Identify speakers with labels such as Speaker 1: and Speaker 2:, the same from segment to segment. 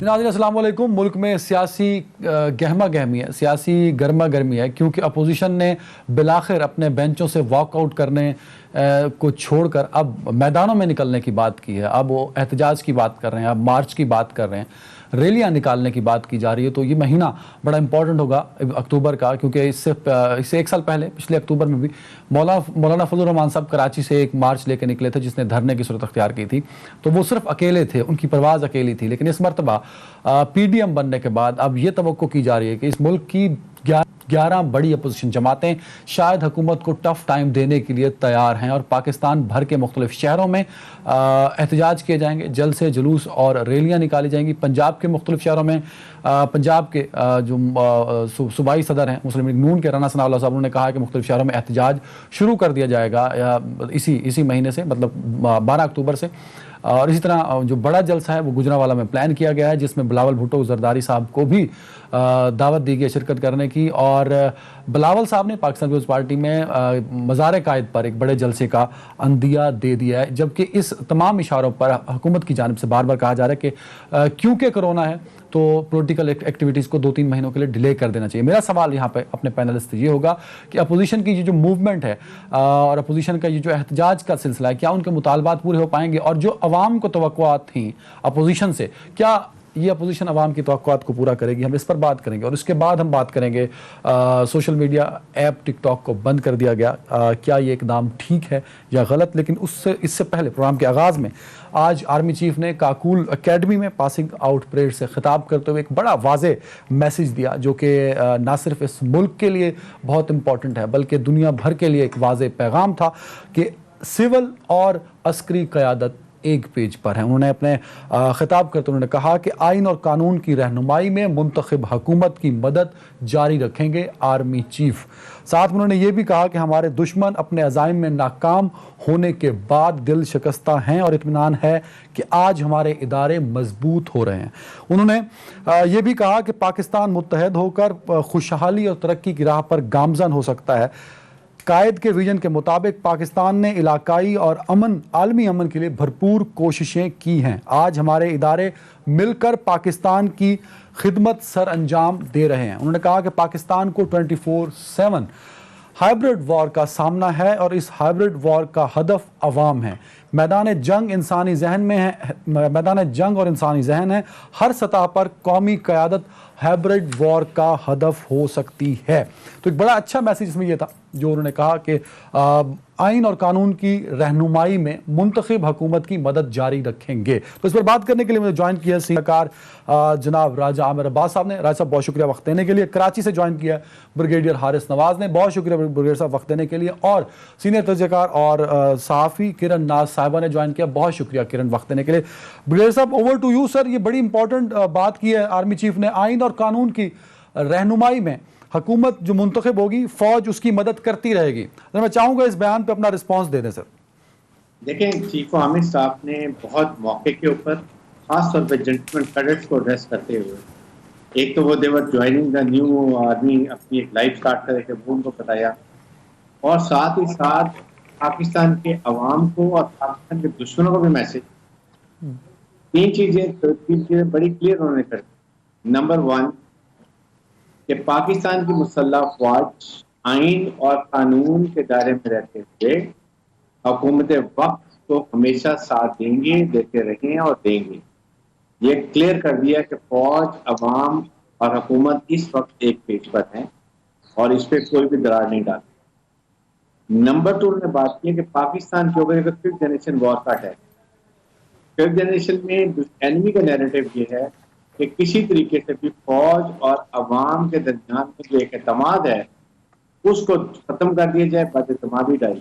Speaker 1: ناظرین السلام علیکم. ملک میں سیاسی گہما گہمی ہے, سیاسی گرما گرمی ہے, کیونکہ اپوزیشن نے بالآخر اپنے بینچوں سے واک آؤٹ کرنے کو چھوڑ کر اب میدانوں میں نکلنے کی بات کی ہے. اب وہ احتجاج کی بات کر رہے ہیں, اب مارچ کی بات کر رہے ہیں, ریلیاں نکالنے کی بات کی جا رہی ہے. تو یہ مہینہ بڑا امپورٹنٹ ہوگا اکتوبر کا, کیونکہ اس سے ایک سال پہلے پچھلے اکتوبر میں بھی مولانا فضل الرحمان صاحب کراچی سے ایک مارچ لے کے نکلے تھے جس نے دھرنے کی صورت اختیار کی تھی. تو وہ صرف اکیلے تھے, ان کی پرواز اکیلی تھی. لیکن اس مرتبہ پی ڈی ایم بننے کے بعد اب یہ توقع کی جا رہی ہے کہ اس ملک کی 11 بڑی اپوزیشن جماعتیں شاید حکومت کو ٹف ٹائم دینے کے لیے تیار ہیں, اور پاکستان بھر کے مختلف شہروں میں احتجاج کیے جائیں گے, جلد سے جلوس اور ریلیاں نکالی جائیں گی. پنجاب کے مختلف شہروں میں پنجاب کے جو صوبائی صدر ہیں مسلم لیگ نون کے رانا ثناء اللہ صاحب نے کہا کہ مختلف شہروں میں احتجاج شروع کر دیا جائے گا اسی مہینے سے, مطلب 12 اکتوبر سے. اور اسی طرح جو بڑا جلسہ ہے وہ گجرانوالہ میں پلان کیا گیا ہے, جس میں بلاول بھٹو زرداری صاحب کو بھی دعوت دی گئی شرکت کرنے کی. اور بلاول صاحب نے پاکستان پیپلز پارٹی میں مزار قائد پر ایک بڑے جلسے کا عندیہ دے دیا ہے, جبکہ اس تمام اشاروں پر حکومت کی جانب سے بار بار کہا جا رہا ہے کہ کیونکہ کرونا ہے تو پولیٹیکل ایکٹیویٹیز کو 2-3 مہینوں کے لیے ڈیلے کر دینا چاہیے. میرا سوال یہاں پہ اپنے پینلسٹ سے یہ ہوگا کہ اپوزیشن کی یہ جو موومنٹ ہے اور اپوزیشن کا یہ جو احتجاج کا سلسلہ ہے, کیا ان کے مطالبات پورے ہو پائیں گے؟ اور جو عوام کو توقعات تھیں اپوزیشن سے, کیا یہ اپوزیشن عوام کی توقعات کو پورا کرے گی؟ ہم اس پر بات کریں گے. اور اس کے بعد ہم بات کریں گے social media app TikTok کو بند کر دیا گیا, کیا یہ اقدام ٹھیک ہے یا غلط؟ لیکن اس سے پہلے پروگرام کے آغاز میں آج آرمی چیف نے کاکول اکیڈمی میں پاسنگ آؤٹ پریڈ سے خطاب کرتے ہوئے ایک بڑا واضح میسج دیا, جو کہ نہ صرف اس ملک کے لیے بہت امپورٹنٹ ہے بلکہ دنیا بھر کے لیے ایک واضح پیغام تھا کہ سول اور عسکری قیادت ایک پیج پر ہیں. انہوں نے اپنے خطاب کرتے انہوں نے کہا کہ آئین اور قانون کی رہنمائی میں منتخب حکومت کی مدد جاری رکھیں گے آرمی چیف. ساتھ میں انہوں نے یہ بھی کہا کہ ہمارے دشمن اپنے عزائم میں ناکام ہونے کے بعد دل شکستہ ہیں اور اطمینان ہے کہ آج ہمارے ادارے مضبوط ہو رہے ہیں. انہوں نے یہ بھی کہا کہ پاکستان متحد ہو کر خوشحالی اور ترقی کی راہ پر گامزن ہو سکتا ہے. قائد کے ویژن کے مطابق پاکستان نے علاقائی اور عالمی امن کے لیے بھرپور کوششیں کی ہیں. آج ہمارے ادارے مل کر پاکستان کی خدمت سر انجام دے رہے ہیں. انہوں نے کہا کہ پاکستان کو 24/7 ہائبرڈ وار کا سامنا ہے اور اس ہائبرڈ وار کا ہدف عوام ہے. میدان جنگ اور انسانی ذہن ہے. ہر سطح پر قومی قیادت ہائبرڈ وار کا ہدف ہو سکتی ہے. تو ایک بڑا اچھا میسیج اس میں یہ تھا جو انہوں نے کہا کہ آئین اور قانون کی رہنمائی میں منتخب حکومت کی مدد جاری رکھیں گے. تو اس پر بات کرنے کے لیے مجھے جوائن کیا سینئر کار جناب راجہ عامر عباس صاحب نے. راجہ صاحب بہت شکریہ وقت دینے کے لیے. کراچی سے جوائن کیا بریگیڈیئر حارث نواز نے. بہت شکریہ بریگیڈیئر صاحب وقت دینے کے لیے. اور سینئر تجزیہ کار اور صحافی کرن ناز صاحبہ نے جوائن کیا. بہت شکریہ کرن وقت دینے کے لیے. بریگیڈیئر صاحب اوور ٹو یو سر. یہ بڑی امپورٹنٹ بات کی ہے آرمی چیف نے, آئین اور قانون کی رہنمائی میں حکومت جو منتخب ہوگی فوج اس کی مدد کرتی رہے گی. میں چاہوں گا اس بیان پہ اپنا رسپانس دے دیں سر.
Speaker 2: دیکھیں چیف عامر صاحب نے بہت موقع کے اوپر خاص طور پہ جنٹلمین کیڈٹس کو ایڈریس کرتے ہوئے, ایک تو وہ دیور جوائننگ دا نیو آرمی اپنی ایک لائف اسٹارٹ کرے کہ وہ ان کو بتایا, اور ساتھ ہی ساتھ پاکستان کے عوام کو اور پاکستان کے دشمنوں کو بھی میسج. 3 چیزیں بڑی کلیئر انہوں نے کر دی. نمبر 1 کہ پاکستان کی مسلح فوج آئین اور قانون کے دائرے میں رہتے ہوئے حکومت وقت کو ہمیشہ ساتھ دیں گے, دیتے رہیں اور دیں گے. یہ کلیئر کر دیا کہ فوج, عوام اور حکومت اس وقت ایک پیج پر ہیں اور اس پہ کوئی بھی درار نہیں ڈالتے. نمبر 2 نے بات کی کہ پاکستان کے اوپر 5th جنریشن وار کا اٹیک. 5th جنریشن میں اینمی کا نیریٹو یہ ہے کہ کسی طریقے سے بھی فوج اور عوام کے درمیان میں جو ایک اعتماد ہے اس کو ختم کر دیا جائے, بد اعتمادی ڈالی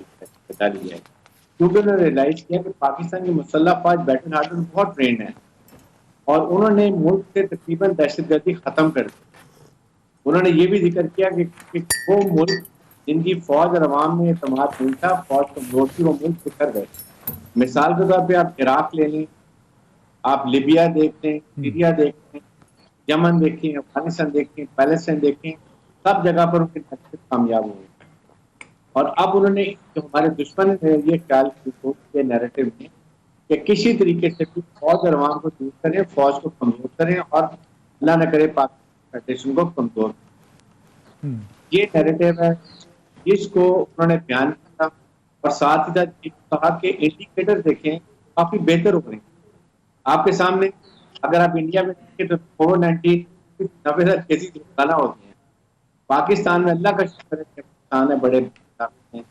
Speaker 2: جائے. کیونکہ انہوں نے ریلائز کیا کہ پاکستان کی مسلح فوج بیٹل ہارڈر میں بہت ٹرینڈ ہے اور انہوں نے ملک سے تقریباً دہشت گردی ختم کر دی. انہوں نے یہ بھی ذکر کیا کہ وہ ملک جن کی فوج اور عوام میں اعتماد نہیں تھا, فوج کمزور تھی, وہ ملک بکھر گئے. مثال کے طور پہ آپ عراق لے لیں, آپ لیبیا دیکھ لیں, سیریا دیکھ لیں, یمن دیکھیں, افغانستان دیکھیں, پیلسٹائن دیکھیں, سب جگہ پر ان کے نقشے کامیاب ہوئے. اور اب انہوں نے جو ہمارے دشمن یہ خیال کی نیریٹو میں کہ کسی طریقے سے بھی فوج اور عوام کو دور کریں, فوج کو کمزور کریں اور اللہ نہ کرے پاکستان فیڈریشن کو کمزور کریں. یہ نیریٹو ہے جس کو انہوں نے بیان کیا, اور ساتھ ہی ساتھ کہا کہ انڈیکیٹر دیکھیں کافی بہتر ہو رہے ہیں. آپ کے سامنے اگر آپ انڈیا میں دیکھیں تو کووڈ-19 90,000 کیسز روزانہ ہوتے ہیں. پاکستان میں اللہ کا شکر ہے کہ پاکستان ہے, بڑے ہیں,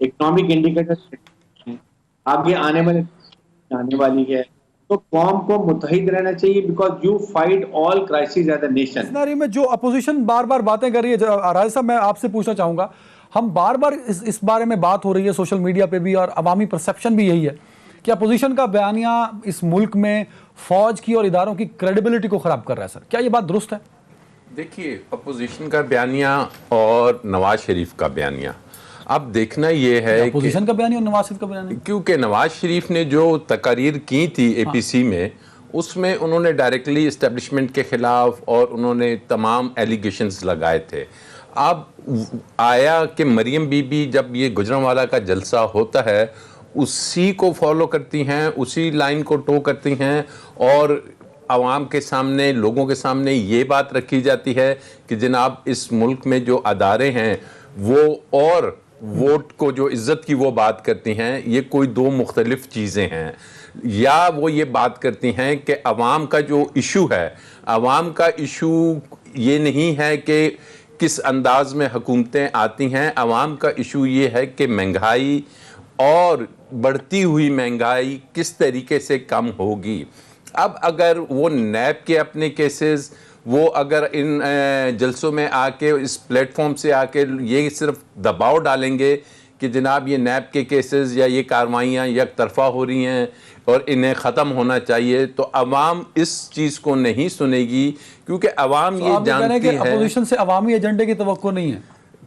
Speaker 2: اکنامک انڈیکیٹر ہیں, آگے آنے والی ہے, تو قوم کو متحد رہنا چاہیے because you fight all crisis as a nation.
Speaker 1: میں جو اپوزیشن بار بار باتیں کر رہی ہے, راجہ صاحب میں آپ سے پوچھنا چاہوں گا, ہم بار بار اس بارے میں بات ہو رہی ہے سوشل میڈیا پہ بھی, اور عوامی پرسیپشن بھی یہی ہے کہ اپوزیشن کا بیانیہ اس ملک میں فوج کی اور اداروں کی کریڈیبلٹی کو خراب کر رہا ہے. سر کیا یہ بات درست ہے؟
Speaker 3: دیکھیے, اپوزیشن کا بیانیہ اور نواز شریف کا بیانیہ, اب دیکھنا یہ ہے
Speaker 1: اپوزیشن کا بیانیہ اور نواز شریف کا بیانیہ,
Speaker 3: کیونکہ نواز شریف نے جو تقاریر کی تھی اے پی سی میں, اس میں انہوں نے ڈائریکٹلی اسٹیبلشمنٹ کے خلاف اور انہوں نے تمام ایلیگیشنز لگائے تھے. اب آیا کہ مریم بی بی جب یہ گجرانوالہ کا جلسہ ہوتا ہے اسی کو فالو کرتی ہیں, اسی لائن کو ٹو کرتی ہیں, اور عوام کے سامنے, لوگوں کے سامنے یہ بات رکھی جاتی ہے کہ جناب اس ملک میں جو ادارے ہیں وہ اور ووٹ کو جو عزت کی وہ بات کرتی ہیں, یہ کوئی دو مختلف چیزیں ہیں. یا وہ یہ بات کرتی ہیں کہ عوام کا جو ایشو ہے, عوام کا ایشو یہ نہیں ہے کہ کس انداز میں حکومتیں آتی ہیں, عوام کا ایشو یہ ہے کہ مہنگائی اور بڑھتی ہوئی مہنگائی کس طریقے سے کم ہوگی. اب اگر وہ نیب کے اپنے کیسز وہ اگر ان جلسوں میں آ کے اس پلیٹ فارم سے آ کے یہ صرف دباؤ ڈالیں گے کہ جناب یہ نیب کے کیسز یا یہ کارروائیاں یک طرفہ ہو رہی ہیں اور انہیں ختم ہونا چاہیے, تو عوام اس چیز کو نہیں سنے گی, کیونکہ عوام یہ جانتی ہے.
Speaker 1: اپوزیشن سے عوامی ایجنڈے کی توقع نہیں ہے.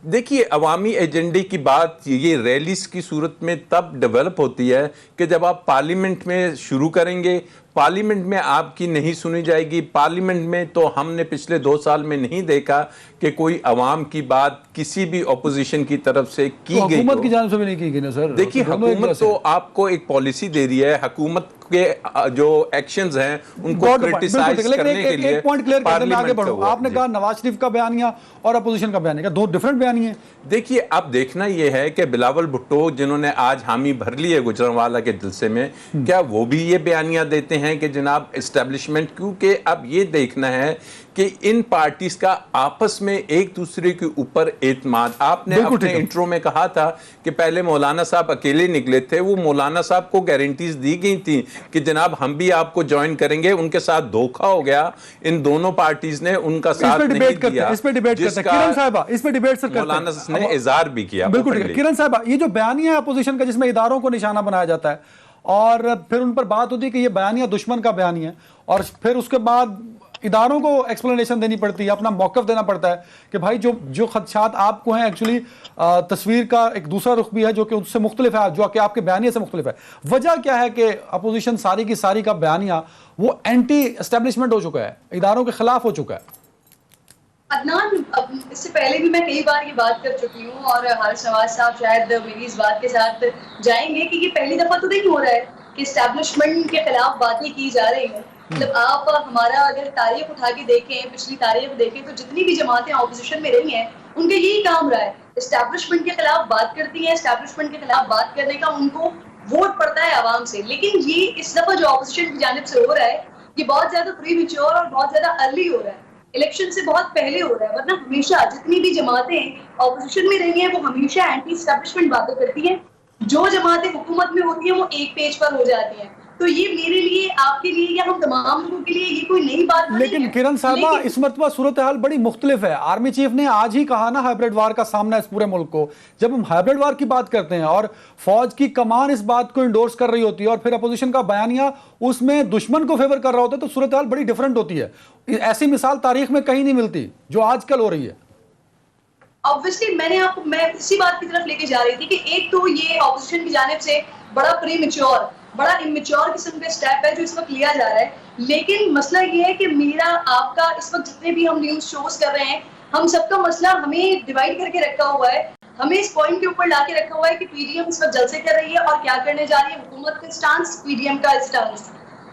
Speaker 3: دیکھیے, عوامی ایجنڈے کی بات یہ ریلیز کی صورت میں تب ڈیولپ ہوتی ہے کہ جب آپ پارلیمنٹ میں شروع کریں گے, پارلیمنٹ میں آپ کی نہیں سنی جائے گی. پارلیمنٹ میں تو ہم نے پچھلے 2 سال میں نہیں دیکھا کہ کوئی عوام کی بات کسی بھی اپوزیشن کی طرف سے کی گئی.
Speaker 1: حکومت کی جانب سے بھی نہیں کی گئی نا سر.
Speaker 3: دیکھیے, حکومت تو آپ کو ایک پالیسی دے رہی ہے, حکومت کے جو ایکشنز ہیں ان کو کرٹیسائز کرنے کے لیے.
Speaker 1: ایک پوائنٹ کلیئر کرنے میں آگے بڑھوں, آپ نے کہا نواز شریف کا بیانیہ اور اپوزیشن کا بیانیہ, دو ڈیفرنٹ بیانیہ ہیں.
Speaker 3: دیکھیے, اب دیکھنا یہ ہے کہ بلاول بھٹو جنہوں نے آج حامی بھر لی ہے گجرانوالہ کے جلسے میں, کیا وہ بھی یہ بیانیہ دیتے ہیں کہ جناب اسٹیبلشمنٹ, کیونکہ اب یہ دیکھنا ہے کہ ان پارٹیز کا آپس میں ایک دوسرے کے اوپر اعتماد. آپ نے اپنے انٹرو میں کہا تھا کہ پہلے مولانا صاحب اکیلے نکلے تھے, وہ مولانا صاحب کو گارنٹیز دی گئی تھیں کہ جناب ہم بھی آپ کو جوائن کریں گے. ان کے ساتھ دھوکہ ہو گیا, ان دونوں پارٹیز نے ان کا ساتھ نہیں دیا.
Speaker 1: اس پہ ڈیبیٹ کرتے ہیں کرن صاحبہ, اس پہ ڈیبیٹ کرتے ہیں.
Speaker 3: مولانا نے اظہار بھی کیا.
Speaker 1: بالکل کرن صاحبہ, یہ جو بیانیہ ہے اپوزیشن کا جس میں اداروں کو نشانہ بنایا جاتا ہے اور پھر ان پر بات ہوتی ہے کہ یہ بیانیہ دشمن کا بیانیہ ہے, اور پھر اس کے بعد اداروں کو ایکسپلینیشن دینی پڑتی ہے, اپنا موقف دینا پڑتا ہے کہ بھائی جو خدشات آپ کو ہیں ایکچولی تصویر کا ایک دوسرا رخ بھی ہے جو کہ اس سے مختلف ہے, جو کہ آپ کے بیانیہ سے مختلف ہے. وجہ کیا ہے کہ اپوزیشن ساری کی ساری کا بیانیہ وہ اینٹی اسٹیبلشمنٹ ہو چکا ہے, اداروں کے خلاف ہو چکا ہے؟
Speaker 4: عدنان, اس سے پہلے بھی میں کئی بار یہ بات کر چکی ہوں اور حارث نواز صاحب شاید میری اس بات کے ساتھ جائیں گے کہ یہ پہلی دفعہ تو نہیں ہو رہا ہے کہ اسٹیبلشمنٹ کے خلاف باتیں کی جا رہی ہیں. مطلب آپ ہمارا اگر تاریخ اٹھا کے دیکھیں, پچھلی تاریخ دیکھیں, تو جتنی بھی جماعتیں اپوزیشن میں رہی ہیں ان کا یہی کام رہا ہے, اسٹیبلشمنٹ کے خلاف بات کرتی ہیں. اسٹیبلشمنٹ کے خلاف بات کرنے کا ان کو ووٹ پڑتا ہے عوام سے. لیکن یہ اس دفعہ جو اپوزیشن کی جانب سے ہو رہا ہے یہ بہت زیادہ پری میچور اور بہت زیادہ ارلی ہو رہا ہے, الیکشن سے بہت پہلے ہو رہا ہے. ورنہ ہمیشہ جتنی بھی جماعتیں اپوزیشن میں رہی ہیں وہ ہمیشہ اینٹی اسٹیبلشمنٹ باتیں کرتی ہیں. جو جماعتیں حکومت میں ہوتی ہیں وہ ایک پیج پر ہو جاتی ہیں. تو یہ میرے لیے, آپ کے لیے یا ہم تمام لوگوں کے لیے یہ کوئی نئی بات نہیں ہے.
Speaker 1: لیکن کرن صاحبہ, اس مرتبہ صورتحال بڑی مختلف ہے. آرمی چیف نے آج ہی کہا نا ہائبرڈ وار کا سامنا اس پورے ملک کو. جب ہم ہائبرڈ وار کی بات کرتے ہیں اور فوج کی کمان اس بات کو انڈورس کر رہی ہوتی ہے اور پھر اپوزیشن کا بیانیہ اس میں دشمن کو فیور کر رہا ہوتا ہے, تو صورتحال بڑی ڈیفرنٹ ہوتی ہے. ایسی مثال تاریخ میں کہیں نہیں ملتی جو آج کل ہو رہی ہے.
Speaker 4: obviously میں اسی بات کی طرف لے کے جا رہی تھی کہ ایک تو یہ اپوزیشن کی جانب سے بڑا پری میچور, بڑا امیچور قسم کا سٹیپ ہے جو اس وقت لیا جا رہا ہے. لیکن مسئلہ یہ ہے کہ میرا, آپ کا, اس وقت جتنے بھی ہم نیوز شوز کر رہے ہیں, ہم سب کا مسئلہ ہمیں ڈیوائیڈ کر کے رکھا ہوا ہے. ہمیں اس پوائنٹ کے اوپر لا کے رکھا ہوا ہے کہ پی ڈی ایم اس وقت جلسے کر رہی ہے اور کیا کرنے جا رہی ہے, حکومت کا اسٹانس, پی ڈی ایم کا اسٹانس.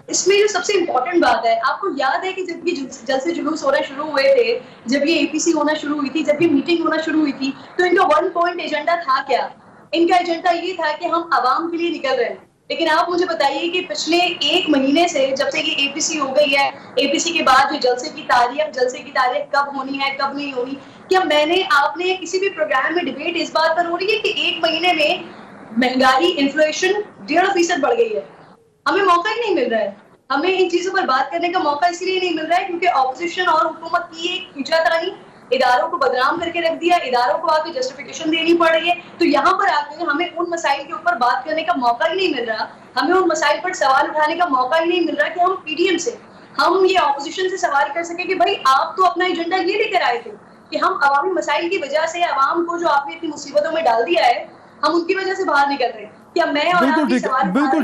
Speaker 4: اس میں جو سب سے امپورٹنٹ بات ہے, آپ کو یاد ہے کہ جب یہ جلسے جلوس ہونا شروع ہوئے تھے, جب یہ اے پی سی ہونا شروع ہوئی تھی, جب یہ میٹنگ ہونا شروع ہوئی تھی, تو ان کا 1 پوائنٹ ایجنڈا تھا کیا؟ ان کا ایجنڈا یہ تھا کہ ہم عوام کے لیے نکل رہے ہیں. لیکن آپ مجھے بتائیے کہ پچھلے 1 مہینے سے جب سے یہ اے پی سی ہو گئی ہے, اے پی سی کے بعد جو جلسے کی تاریخ کب ہونی ہے کب نہیں ہونی, کیا میں نے آپ نے کسی بھی پروگرام میں ڈیبیٹ اس بات پر ہو رہی ہے کہ 1 مہینے میں مہنگائی, انفلیشن 1.5% بڑھ گئی ہے؟ ہمیں موقع ہی نہیں مل رہا ہے. ہمیں ان چیزوں پر بات کرنے کا موقع اس لیے نہیں مل رہا ہے کیونکہ اپوزیشن اور حکومت کی ایک کھینچاتانی, اداروں کو بدنام کر کے رکھ دیا, اداروں کو آ کے جسٹیفیکیشن دینی پڑ رہی ہے. تو یہاں پر آ کے ہمیں ان مسائل کے اوپر بات کرنے کا موقع ہی نہیں مل رہا, ہمیں ان مسائل پر سوال اٹھانے کا موقع ہی نہیں مل رہا کہ ہم پی ڈی ایم سے, ہم یہ اپوزیشن سے سوال کر سکیں کہ بھائی آپ تو اپنا ایجنڈا یہ لے کر آئے تھے کہ ہم عوامی مسائل کی وجہ سے عوام کو جو آپ نے اتنی مصیبتوں میں ڈال دیا ہے, ہم ان کی وجہ سے باہر نکل رہے ہیں. کیا میں اور آپ یہ سوال
Speaker 1: بالکل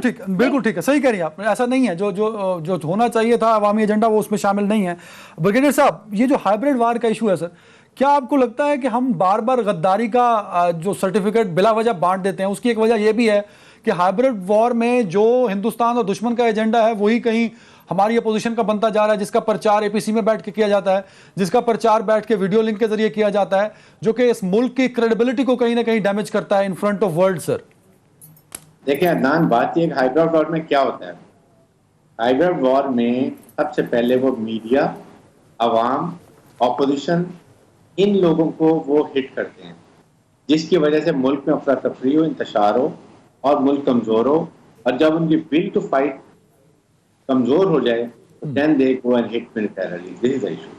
Speaker 1: ٹھیک ہے, صحیح کہہ رہی ہیں آپ. ایسا نہیں ہے, جو ہونا چاہیے تھا عوامی ایجنڈا وہ اس میں شامل نہیں ہے. بریگیڈیئر صاحب, یہ جو ہائبرڈ وار کا ایشو ہے سر, کیا آپ کو لگتا ہے کہ ہم بار بار غداری کا جو سرٹیفکیٹ بلا وجہ بانٹ دیتے ہیں, اس کی ایک وجہ یہ بھی ہے کہ ہائبرڈ وار میں جو ہندوستان اور دشمن کا ایجنڈا ہے وہی کہیں ہماری اپوزیشن کا بنتا جا رہا ہے, جس کا پرچار اے پی سی میں بیٹھ کے کیا جاتا ہے, جس کا پرچار بیٹھ کے ویڈیو لنک کے ذریعے کیا جاتا ہے, جو کہ اس ملک کی کریڈیبلٹی کو کہیں نہ کہیں ڈیمیج کرتا ہے ان فرنٹ آف ورلڈ. سر
Speaker 2: دیکھیں عدنان, بات یہ ہائبرڈ وار میں کیا ہوتا ہے. ہائبرڈ وار میں سب سے پہلے وہ میڈیا, عوام, اپوزیشن, ان لوگوں کو وہ ہٹ کرتے ہیں, جس کی وجہ سے ملک میں افراتفری ہو, انتشار ہو اور ملک کمزور ہو. اور جب ان کی ول ٹو فائٹ کمزور ہو جائے then they go and hit militarily. This is the issue.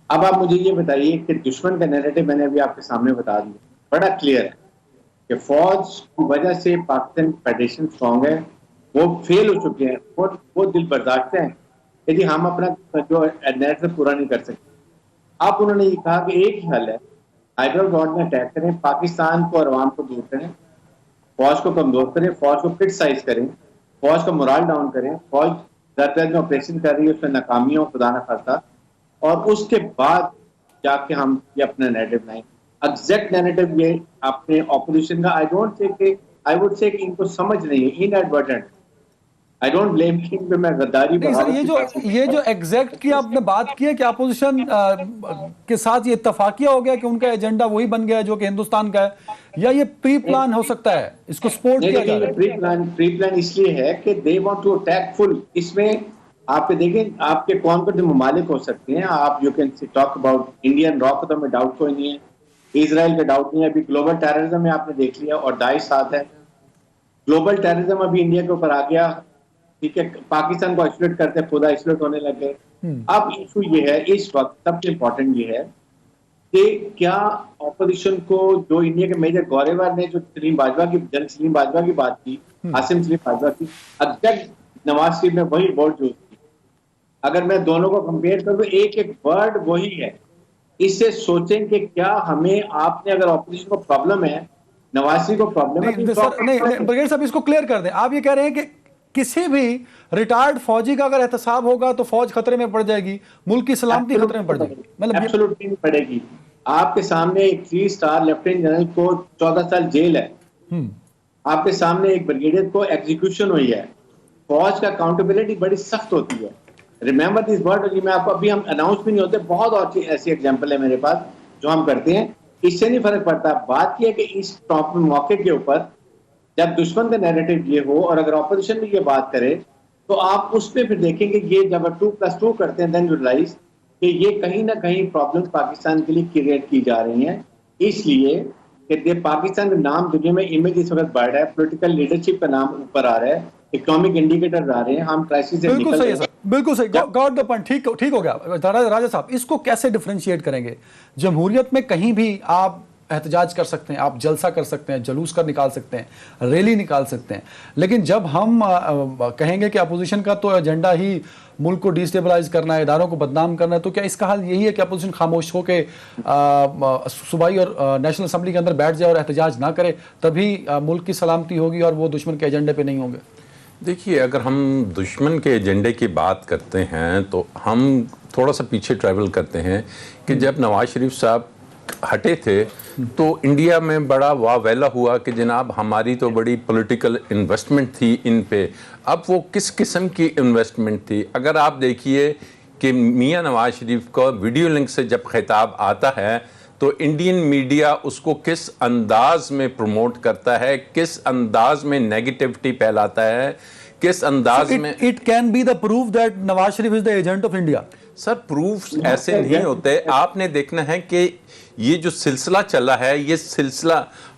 Speaker 2: اب آپ مجھے یہ بتائیے کہ دشمن کا نیریٹو میں نے ابھی آپ کے سامنے بتا دیا, بڑا کلیئر ہے کہ فوج کی وجہ سے پاکستان فیڈریشن اسٹرانگ ہے, وہ فیل ہو چکے ہیں, وہ دل برداشت ہیں کہ جی ہم اپنا جو نیریٹو پورا نہیں کر سکتے. اب انہوں نے یہ کہا کہ ایک ہی حل ہے, ہائبرڈ وار میں اٹیک کریں, پاکستان کو اور عوام کو دور کریں, فوج کو کمزور کریں, فوج کو کرٹیسائز کریں, فوج کا مورال ڈاؤن کریں, فوج درپیش میں آپریشن کر رہی ہے اس میں ناکامیوں خدا نہ خاصہ, اور اس کے بعد جا کے ہم یہ اپنا نیریٹو لائیں. ایگزیکٹ نیریٹو یہ اپنے اپوزیشن کا, آئی ووڈ سے کہ ان کو سمجھ نہیں ہے, ان ایڈورٹنٹ. آئی ڈونٹ بلیم ہم کہ میں غداری
Speaker 1: یہ جو ایگزیکٹ کی آپ نے بات کی ہے کہ اپوزیشن کے ساتھ یہ اتفاقیہ ہو گیا کہ ان کا ایجنڈا وہی بن گیا جو کہ ہندوستان کا ہے, یا یہ پری پلان ہو سکتا ہے, اس کو سپورٹ کیا جا رہا ہے؟
Speaker 2: پری پلان اس لیے ہے کہ دے وانٹ ٹو اٹیک فل. اس میں آپ کے دیکھیں آپ کے کون کون سے ممالک ہو سکتے ہیں, آپ you can talk about Indian را, تو میں ڈاؤٹ کوئی نہیں ہے, اسرائیل کا ڈاؤٹ نہیں ہے. ابھی گلوبل ٹیررزم میں آپ نے دیکھ لیا اور داعش ساتھ ہے. گلوبل ٹیررزم ابھی انڈیا کے اوپر آ گیا, ٹھیک ہے, پاکستان کو آئسولیٹ کرتے خدا آئسولیٹ ہونے لگے. اب ایشو یہ ہے اس وقت سب سے امپورٹنٹ یہ ہے کہ کیا اپوزیشن کو, جو انڈیا کے میجر گوریوار نے جو سلیم باجوہ کی بات کی, عاصم سلیم باجوہ کی, ایگزیکٹ نواز شریف نے وہی ورڈ یوز کی. اگر میں دونوں کو کمپیئر کروں ایک ورڈ وہی ہے. اس سے سوچیں کہ کیا ہمیں, آپ نے اگر اپوزیشن کو پرابلم ہے, نواز شریف کو پرابلم ہے,
Speaker 1: نہیں بریگیڈیئر صاحب اس کو کلیئر کر دیں. آپ یہ کہہ رہے ہیں کہ کسی بھی ریٹائرڈ فوجی کا اگر احتساب ہوگا تو فوج خطرے میں پڑ جائے گی, ملک کی سلامتی خطرے میں پڑ جائے گی؟ مطلب
Speaker 2: ایبسولوٹلی نہیں پڑے گی. آپ کے سامنے ایک 3 اسٹار لیفٹیننٹ جنرل کو 14 سال جیل ہے, آپ کے سامنے ایک بریگیڈیئر کو ایگزیکیوشن ہوئی ہے. فوج کا اکاؤنٹیبلٹی بڑی سخت ہوتی ہے. ریممبر دس ورڈ, میں آپ کو ابھی ہم اناؤنس بھی نہیں ہوتے, بہت اور ایسی ایگزامپل ہے میرے پاس جو ہم کرتے ہیں, اس سے نہیں فرق پڑتا. بات یہ ہے کہ اس موقع کے اوپر جب دشمن کا نیریٹو یہ ہو اور اگر اپوزیشن بھی یہ بات کرے تو آپ اس پہ پھر دیکھیں گے یہ جب 2+2 کرتے ہیں دین یو ریئلائز کہ یہ کہیں نہ کہیں پرابلم پاکستان کے لیے کریٹ کی جا رہی ہیں. اس لیے کہ پاکستان کا نام دنیا میں امیج اس وقت بڑھ رہا ہے, پولیٹیکل لیڈرشپ کا نام اوپر آ رہا ہے, اکنامک انڈیکیٹرز آ رہے ہیں, ہم کرائسس سے نکل رہے ہیں.
Speaker 1: بالکل صحیح, گاٹ دا پوائنٹ. ٹھیک ہو گیا. راجہ صاحب اس کو کیسے ڈیفرینشیٹ کریں گے؟ جمہوریت میں کہیں بھی آپ احتجاج کر سکتے ہیں, آپ جلسہ کر سکتے ہیں, جلوس کر نکال سکتے ہیں, ریلی نکال سکتے ہیں, لیکن جب ہم کہیں گے کہ اپوزیشن کا تو ایجنڈا ہی ملک کو ڈیسٹیبلائز کرنا ہے, اداروں کو بدنام کرنا ہے, تو کیا اس کا حل یہی ہے کہ اپوزیشن خاموش ہو کے صوبائی اور نیشنل اسمبلی کے اندر بیٹھ جائے اور احتجاج نہ کرے, تبھی ملک کی سلامتی ہوگی اور وہ دشمن کے ایجنڈے پہ نہیں ہوں گے؟
Speaker 3: دیکھیے, اگر ہم دشمن کے ایجنڈے کی بات کرتے ہیں تو ہم تھوڑا سا پیچھے ٹریول کرتے ہیں کہ جب نواز شریف صاحب ہٹے تھے تو انڈیا میں بڑا واویلا ہوا کہ جناب ہماری تو بڑی پولیٹیکل انویسٹمنٹ تھی ان پہ. اب وہ کس قسم کی انویسٹمنٹ تھی؟ اگر آپ دیکھیے کہ میاں نواز شریف کا ویڈیو لنک سے جب خطاب آتا ہے تو انڈین میڈیا اس کو کس انداز میں پروموٹ کرتا ہے, کس انداز میں نیگیٹیوٹی پھیلاتا ہے, کس انداز میں.
Speaker 1: It can be the proof that Nawaz Sharif is the agent of India.
Speaker 3: Sir proofs ایسے نہیں ہوتے. آپ نے دیکھنا ہے کہ یہ جو سلسلہ چلا ہے, یہ سلسلہ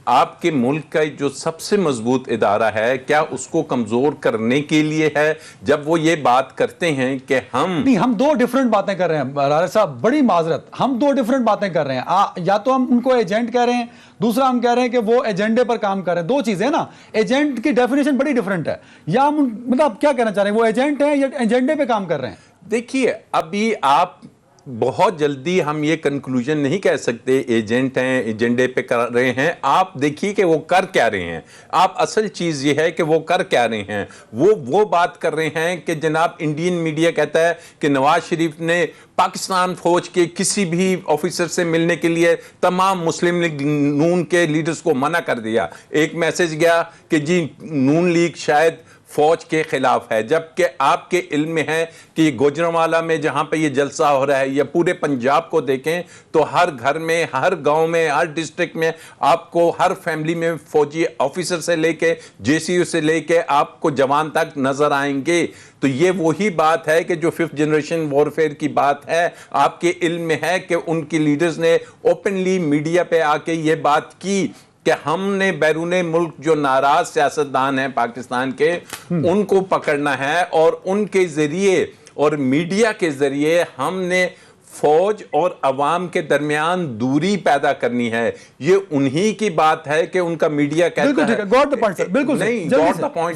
Speaker 3: آپ کے ملک کا جو سب سے مضبوط ادارہ ہے, کیا اس کو کمزور کرنے کے لیے ہے جب وہ یہ بات کرتے ہیں کہ ہم
Speaker 1: دو ڈیفرنٹ باتیں کر رہے ہیں رارے صاحب, بڑی معذرت, ہم دو ڈیفرنٹ باتیں کر رہے ہیں. یا تو ہم ان کو ایجنٹ کہہ رہے ہیں, دوسرا ہم کہہ رہے ہیں کہ وہ ایجنڈے پر کام کر رہے ہیں. دو چیزیں نا, ایجنٹ کی ڈیفینیشن بڑی ڈیفرنٹ ہے. یا ہم مطلب کیا کہنا چاہ رہے ہیں, وہ ایجنٹ ہیں یا ایجنڈے پہ کام کر رہے ہیں؟
Speaker 3: دیکھیے ابھی آپ بہت جلدی ہم یہ کنکلوژن نہیں کہہ سکتے ایجنٹ ہیں, ایجنڈے پہ کر رہے ہیں. آپ دیکھیے کہ وہ کر کیا رہے ہیں. آپ اصل چیز یہ ہے کہ وہ کر کیا رہے ہیں. وہ بات کر رہے ہیں کہ جناب انڈین میڈیا کہتا ہے کہ نواز شریف نے پاکستان فوج کے کسی بھی آفیسر سے ملنے کے لیے تمام مسلم لیگ نون کے لیڈرز کو منع کر دیا. ایک میسج گیا کہ جی نون لیگ شاید فوج کے خلاف ہے, جبکہ آپ کے علم میں ہے کہ یہ گوجرانوالا میں جہاں پہ یہ جلسہ ہو رہا ہے یا پورے پنجاب کو دیکھیں تو ہر گھر میں, ہر گاؤں میں, ہر ڈسٹرکٹ میں آپ کو ہر فیملی میں فوجی آفیسر سے لے کے جے سی یو سے لے کے آپ کو جوان تک نظر آئیں گے. تو یہ وہی بات ہے کہ جو 5th جنریشن وارفیئر کی بات ہے. آپ کے علم میں ہے کہ ان کی لیڈرز نے اوپنلی میڈیا پہ آ کے یہ بات کی کہ ہم نے بیرون ملک جو ناراض سیاستدان ہیں پاکستان کے ان کو پکڑنا ہے اور ان کے ذریعے اور میڈیا کے ذریعے ہم نے فوج اور عوام کے درمیان دوری پیدا کرنی ہے. یہ انہی کی بات ہے کہ ان کا میڈیا کہتا ہے نہیں, گاٹ دا پوائنٹ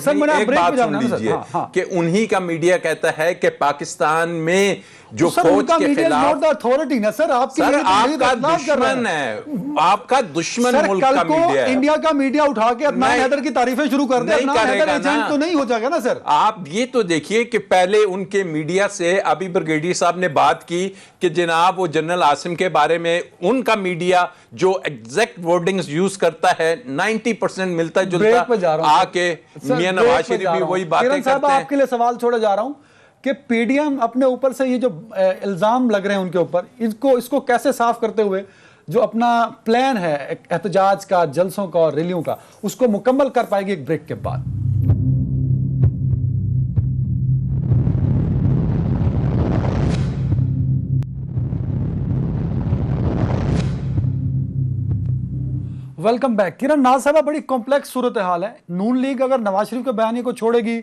Speaker 3: نہیں, ایک بات سن لیجئے کہ انہی کا میڈیا کہتا ہے کہ پاکستان میں جو فوج کے خلاف
Speaker 1: سر آپ
Speaker 3: کا دشمن ہے, آپ کا دشمن ملک کا میڈیا ہے.
Speaker 1: انڈیا کا میڈیا اٹھا کے عدنان حیدر کی تعریفیں شروع کر دے, عدنان حیدر ایجنٹ تو نہیں ہو جائے گا نا سر.
Speaker 3: آپ یہ تو دیکھیے کہ پہلے ان کے میڈیا سے ابھی بریگیڈیئر صاحب نے بات کی کہ جناب وہ جنرل عاصم کے بارے میں ان کا میڈیا جو ایگزیکٹ ورڈنگز یوز کرتا ہے 90% ملتا جلتا آ کے میاں نواز شریف بھی وہی باتیں کرتے ہیں.
Speaker 1: آپ کے لیے سوال چھوڑے جا رہا ہوں کہ پی ڈی ایم اپنے اوپر سے یہ جو الزام لگ رہے ہیں ان کے اوپر, اس کو کیسے صاف کرتے ہوئے جو اپنا پلان ہے احتجاج کا, جلسوں کا اور ریلیوں کا, اس کو مکمل کر پائے گی ایک بریک کے بعد. Welcome back. کرن ناز صاحبہ, بڑی کمپلیکس صورتحال ہے. نون لیگ اگر نواز شریف کے بیانیے کو چھوڑے گی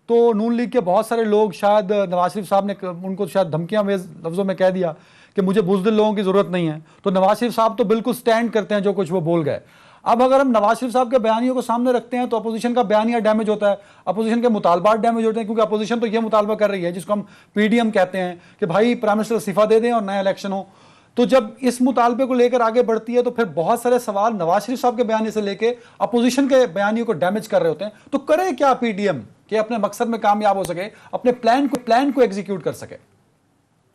Speaker 1: تو نون لیگ کے بہت سارے لوگ, شاید نواز شریف صاحب نے ان کو شاید دھمکیاں میں لفظوں میں کہہ دیا کہ مجھے بزدل لوگوں کی ضرورت نہیں ہے, تو نواز شریف صاحب تو بالکل سٹینڈ کرتے ہیں جو کچھ وہ بول گئے. اب اگر ہم نواز شریف صاحب کے بیانیوں کو سامنے رکھتے ہیں تو اپوزیشن کا بیانیہ ڈیمیج ہوتا ہے, اپوزیشن کے مطالبات ڈیمیج ہوتے ہیں, کیونکہ اپوزیشن تو یہ مطالبہ کر رہی ہے جس کو ہم پی ڈی ایم کہتے ہیں کہ بھائی پرائم منسٹر استعفیٰ دے دیں اور نیا الیکشن ہو. تو جب اس مطالبے کو لے کر آگے بڑھتی ہے تو پھر بہت سارے سوال نواز شریف صاحب کے بیانیے سے لے کے اپوزیشن کے بیانیوں کو ڈیمیج کر رہے ہوتے ہیں. تو کرے کیا پی ڈی ایم کہ اپنے مقصد میں کامیاب ہو سکے, اپنے پلان کو ایگزیکیوٹ کر سکے؟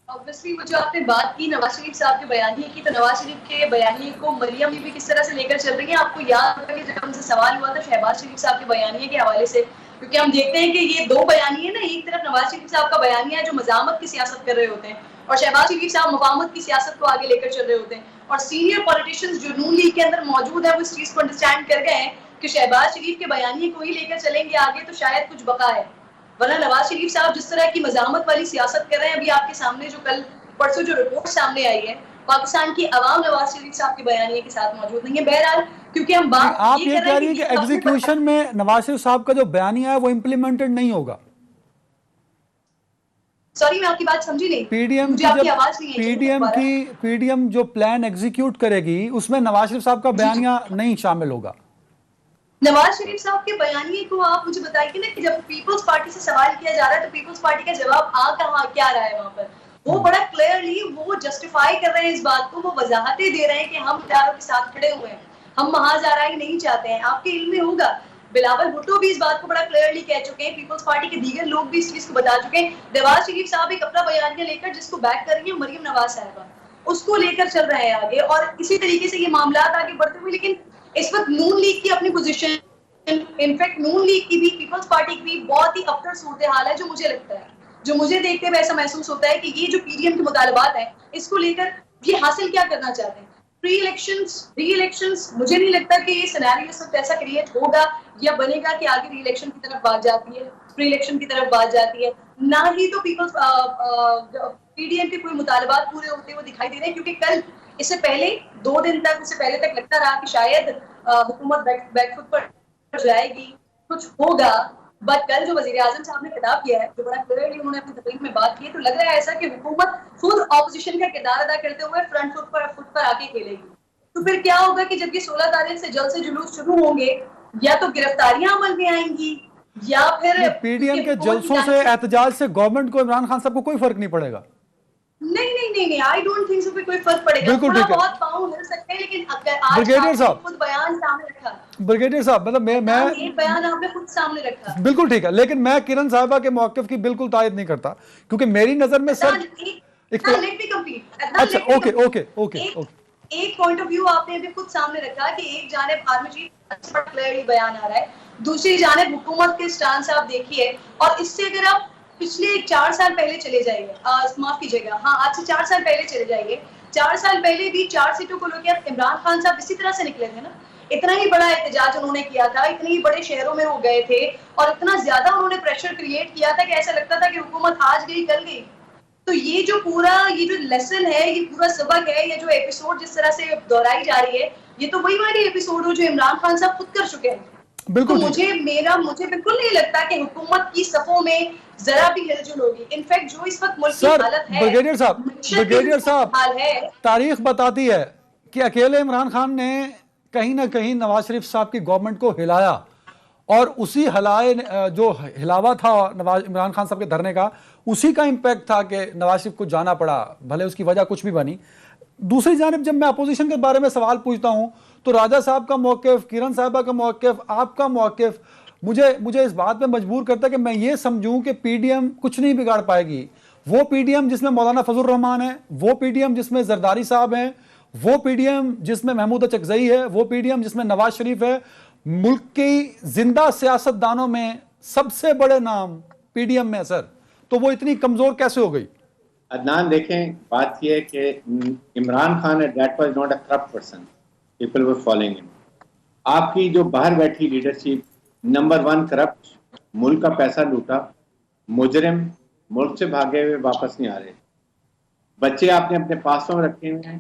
Speaker 4: obviously وہ جو آپ نے بات کی نواز شریف صاحب کے بیانیے کی, تو نواز شریف کے بیانیے کو مریم بھی کس طرح سے لے کر چل رہی ہیں. آپ کو یاد ہوگا کہ جب ہم سے سوال ہوا تھا شہباز شریف صاحب کے بیانیے کے حوالے سے, کیونکہ ہم دیکھتے ہیں کہ یہ دو بیانیے نا, ایک طرف نواز شریف صاحب کا بیانیہ ہے جو مزاحمت کی سیاست کر رہے ہوتے ہیں, اور شہباز شریف صاحب مفاہمت کی سیاست کو آگے لے کر چل رہے ہوتے ہیں. اور سینئر پولیٹیشینز جو نون لیگ کے اندر موجود ہیں وہ اس چیز کو انڈرسٹینڈ کر گئے ہیں کہ شہباز شریف کے بیانیے کو ہی لے کر چلیں گے آگے تو شاید کچھ بقا ہے, ورنہ نواز شریف صاحب جس طرح کی مزاحمت والی سیاست کر رہے ہیں, ابھی آپ کے سامنے جو کل پرسوں جو رپورٹ سامنے آئی ہے, پاکستان کی عوام نواز شریف صاحب کے بیانیے کے ساتھ موجود نہیں ہے. بہرحال کیونکہ ہم بات
Speaker 1: آپ یہ کہہ رہی ہیں کہ ایگزیکیوشن میں نواز شریف صاحب کا جو بیانیہ ہے وہ امپلیمنٹڈ نہیں ہوگا.
Speaker 4: سوری میں آپ کی بات سمجھی نہیں.
Speaker 1: پی ڈی ایم جو پلان ایگزیکیوٹ کرے گی اس میں نواز شریف صاحب کا بیانیہ نہیں شامل ہوگا.
Speaker 4: نواز شریف صاحب کے بیانیے کو آپ مجھے بتائیے نا کہ جب پیپلز پارٹی سے سوال کیا جا رہا ہے تو پیپلز پارٹی کا جواب کہاں کیا رہا ہے وہاں پر, وہ بڑا کلیئرلی وہ جسٹیفائی کر رہے ہیں اس بات کو, وہ وضاحتیں دے رہے ہیں کہ ہم اداروں کے ساتھ کھڑے ہوئے ہیں, ہم محاذ آرائی نہیں چاہتے ہیں. آپ کے علم میں ہوگا بلاول بھٹو بھی اس بات کو بڑا کلیئرلی کہہ چکے ہیں, پیپلز پارٹی کے دیگر لوگ بھی اس چیز کو بتا چکے ہیں. نواز شریف صاحب ایک اپنا بیانیہ لے کر جس کو بیک کر رہی ہیں مریم نواز صاحبہ, اس کو لے کر چل رہے ہیں آگے, اور اسی طریقے سے یہ معاملات آگے بڑھتے ہوئے. لیکن اس وقت نون لیگ کی اپنی پوزیشن, انفیکٹ نون لیگ کی بھی, پیپلز پارٹی کی بھی بہت ہی ابتر صورتحال ہے, جو مجھے لگتا ہے, جو مجھے دیکھتے ہوئے ایسا محسوس ہوتا ہے کہ یہ جو پی ڈی ایم کے مطالبات ہیں اس کو لے کر یہ حاصل کیا کرنا چاہتے ہیں. پری الیکشنز مجھے نہیں لگتا کہ یہ سینیریو اس وقت ایسا کریٹ ہوگا یا بنے گا کہ آگے ری الیکشن کی طرف بات جاتی ہے, پری الیکشن کی طرف بات جاتی ہے. نہ ہی تو پیپلز پی ڈی ایم کے کوئی مطالبات پورے ہوتے ہوئے دکھائی دے رہے ہیں, کیونکہ کل اس سے پہلے 2 دن تک, اس سے پہلے تک لگتا رہا کہ شاید حکومت بیک فٹ پر جائے گی, کچھ ہوگا. بٹ کل جو وزیر اعظم صاحب نے خطاب کیا ہے, جو بڑا کلیئرلی انہوں نے اپنی تقریر میں بات کی ہے, تو لگ رہا ہے ایسا کہ حکومت خود اپوزیشن کا کردار ادا کرتے ہوئے فرنٹ فٹ پر آ کے کھیلے گی. تو پھر کیا ہوگا کہ جب یہ 16 تاریخ سے جلد سے جلوس شروع ہوں گے, یا تو گرفتاریاں عمل میں آئیں گی, یا پھر
Speaker 1: پی ڈی ایم کے جلسوں سے, احتجاج سے گورنمنٹ کو, عمران خان صاحب کو کوئی فرق نہیں پڑے گا.
Speaker 4: نہیں, آئی ڈونٹ تھنک سو کہ کوئی فرق پڑے گا.
Speaker 1: بالکل
Speaker 4: تھوڑا
Speaker 1: ٹھیک ہے
Speaker 4: بہت پاؤں ہل سکتے ہیں, لیکن آج
Speaker 1: بریگیڈیئر صاحب,
Speaker 4: خود بیان سامنے رکھا,
Speaker 1: بریگیڈیئر صاحب, مطلب میں
Speaker 4: ایک بیان آپ نے خود سامنے رکھا.
Speaker 1: بالکل ٹھیک ہے, لیکن میں کرن صاحبہ کے موقف کی بالکل تائید نہیں کرتا, کیونکہ میری نظر میں سر اچھا اوکے
Speaker 4: ایک پوائنٹ آف ویو آپ نے ابھی خود سامنے رکھا کہ ایک جانب آرمی چیف کلیئرلی بیان آ رہا ہے, دوسری جانب حکومت کے سٹانس آپ دیکھیے. اور اس سے اگر آپ پچھلے 4 سال پہلے چلے جائیے, معاف کیجیے گا, ہاں آج سے 4 سال پہلے چلے جائیے, 4 سال پہلے بھی 4 سیٹوں کو لے کے عمران خان صاحب اسی طرح سے نکلے تھے نا. اتنا ہی بڑا احتجاج انہوں نے کیا تھا, اتنے ہی بڑے شہروں میں وہ گئے تھے, اور اتنا زیادہ انہوں نے پریشر کریٹ کیا تھا کہ ایسا لگتا تھا کہ حکومت آج گئی کل گئی. تو یہ جو لیسن ہے, یہ پورا سبق ہے, یہ جو ایپیسوڈ جس طرح سے دہرائی جا رہی ہے, یہ تو وہی والی ایپیسوڈ ہو جو عمران خان صاحب خود کر چکے ہیں. تو مجھے بالکل نہیں لگتا کہ حکومت کی صفوں میں ذرا بھی ہلچل ہوگی. انفیکٹ جو اس وقت ملک کی حالت ہے,
Speaker 1: بریگیڈیئر صاحب, تاریخ بتاتی ہے کہ اکیلے عمران خان نے کہیں نہ کہیں نواز شریف صاحب کی گورنمنٹ کو ہلایا, اور اسی جو ہلاوا تھا عمران خان صاحب کے دھرنے کا, اسی کا امپیکٹ تھا کہ نواز شریف کو جانا پڑا, بھلے اس کی وجہ کچھ بھی بنی. دوسری جانب جب میں اپوزیشن کے بارے میں سوال پوچھتا ہوں تو راجہ صاحب کا موقف, کرن صاحبہ کا موقف, آپ کا موقف مجھے اس بات پہ مجبور کرتا ہے کہ میں یہ سمجھوں کہ پی ڈی ایم کچھ نہیں بگاڑ پائے گی. وہ پی ڈی ایم جس میں مولانا فضل الرحمان ہے, وہ پی ڈی ایم جس میں زرداری صاحب ہیں, وہ پی ڈی ایم جس میں محمود اچکزئی ہے, وہ پی ڈی ایم جس میں نواز شریف ہے, ملک کی زندہ سیاست دانوں میں سب سے بڑے نام پی ڈی ایم میں. سر تو وہ اتنی کمزور کیسے ہو گئی؟
Speaker 2: عدنان دیکھیں, بات یہ ہے کہ Imran Khan that was not a corrupt person. People were following him. آپ کی جو باہر بیٹھی لیڈرشپ, نمبر 1 کرپٹ, ملک کا پیسہ لوٹا, مجرم, ملک سے بھاگے ہوئے واپس نہیں آ رہے, بچے آپ نے اپنے پاسوں میں رکھے ہوئے ہیں,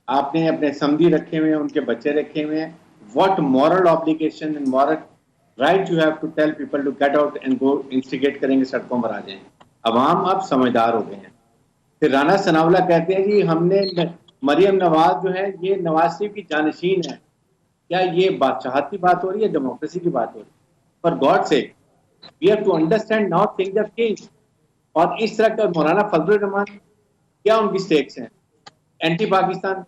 Speaker 2: آپ نے اپنے سمدھی رکھے ہوئے ہیں, ان کے بچے رکھے ہوئے ہیں. What moral obligation and moral right you have to tell people to get out and go instigate کریں گے, سڑکوں پر آ جائیں. عوام اب سمجھدار ہو گئے ہیں. پھر رانا ثناءاللہ کہتے ہیں جی ہم نے مریم نواز جو ہے یہ نواز شریف کی جانشین ہے. کیا یہ بادشاہت کی بات ہو رہی ہے, ڈیموکریسی کی بات ہو رہی ہے؟ For God's sake, we have to understand now things have changed. اور اس طرح کا مولانا فضل الرحمان کیا ان کی سٹیکس ہیں؟ اینٹی پاکستان,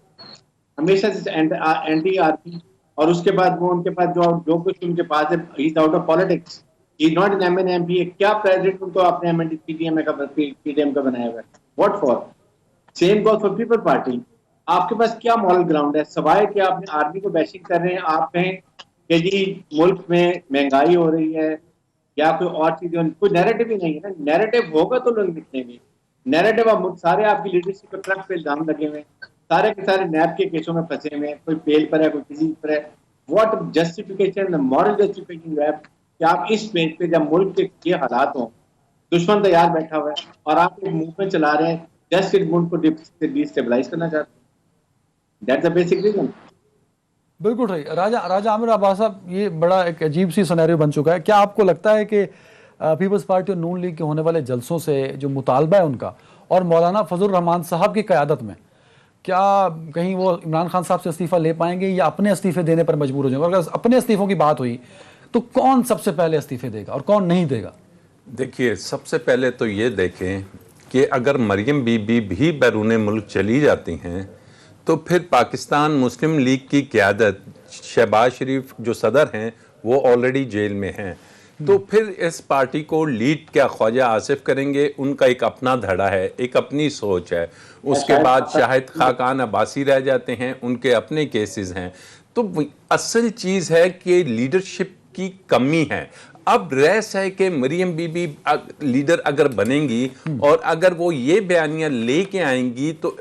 Speaker 2: ہمیشہ سے اینٹی آرمی, اور اس کے بعد وہ ان کے پاس جو کچھ ان کے پاس ہے, he is out of politics, he is not an M P. کیا پریزیڈنٹ ان کو اپنے پی ڈی ایم کا بنایا ہوا ہے؟ What for? Same goes for people party. آپ کے پاس کیا مورل گراؤنڈ ہے سوائے کہ آپ نے آرمی کو بیشنگ کر رہے ہیں؟ آپ کہیں کہ جی ملک میں مہنگائی ہو رہی ہے یا کوئی اور چیزیں, کوئی نیریٹو ہی نہیں ہے نا. نیریٹو ہوگا تو لوگ نکلیں گے. نیریٹو اب سارے آپ کی لیڈرشپ کے ٹرک پہ الزام لگے ہوئے ہیں, سارے کے سارے نیب کے کیسوں میں پھنسے ہوئے ہیں, کوئی بیل پر ہے, کوئی کسی پر ہے. واٹ جسٹیفیکیشن, مورل جسٹیفیکیشن ہے کہ آپ اس پیج پہ جب ملک کے یہ حالات ہوں, دشمن تیار بیٹھا ہوا ہے اور آپ ایک منہ میں چلا رہے ہیں جسٹ ملک کو ڈیسٹیبلائز کرنا چاہتے ہیں. That's the basic reason.
Speaker 1: بالکل صحیح. راجہ عامر عباس صاحب, یہ بڑا ایک عجیب سی سینیریو بن چکا ہے. کیا آپ کو لگتا ہے کہ پیپلز پارٹی اور نون لیگ کے ہونے والے جلسوں سے جو مطالبہ ہے ان کا, اور مولانا فضل الرحمان صاحب کی قیادت میں, کیا کہیں وہ عمران خان صاحب سے استعفیٰ لے پائیں گے یا اپنے استعفے دینے پر مجبور ہو جائیں گے؟ اور اگر اپنے استعفوں کی بات ہوئی تو کون سب سے پہلے استعفے دے گا اور کون نہیں دے گا؟
Speaker 3: دیکھیے, سب سے پہلے تو یہ دیکھیں کہ اگر مریم بی بی بھی بیرون ملک چلی جاتی ہیں تو پھر پاکستان مسلم لیگ کی قیادت, شہباز شریف جو صدر ہیں وہ آلریڈی جیل میں ہیں. تو پھر اس پارٹی کو لیڈ کیا خواجہ آصف کریں گے؟ ان کا ایک اپنا دھڑا ہے، ایک اپنی سوچ ہے. اس کے بعد شاہد خاقان عباسی رہ جاتے ہیں، ان کے اپنے کیسز ہیں. تو اصل چیز ہے کہ لیڈرشپ کی کمی ہے. اب ریس ہے کہ مریم بی بی لیڈر اگر بنیں گی اور اگر وہ یہ بیانیاں لے کے آئیں گی تو